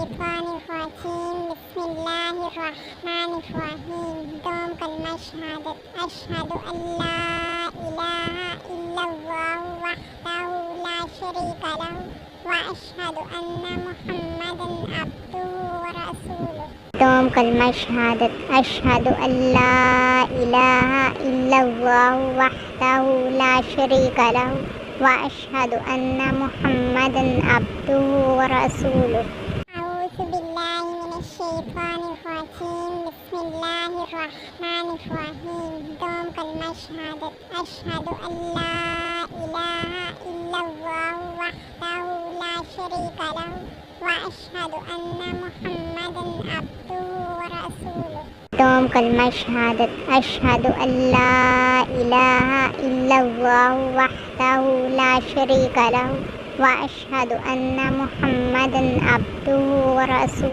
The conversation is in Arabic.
الشيطان الرجيم. بسم الله الرحمن الرحيم. دوم كلمة شهادة أشهد أن لا إله إلا الله وحده لا شريك له وأشهد أن محمدا عبده ورسوله. دوم كلمة شهادة أشهد أن لا إله إلا الله وحده لا شريك له وأشهد أن محمدا عبده ورسوله. أعوذ بالله من الشيطان الرجيم. بسم الله الرحمن الرحيم. دوم كلمة شهادة أشهد أن لا إله إلا الله وحده لا شريك له وأشهد أن محمدا عبده ورسوله. دوم كلمة شهادة أشهد أن لا إله إلا الله وحده لا شريك له وأشهد أن محمدا عبده ورسوله.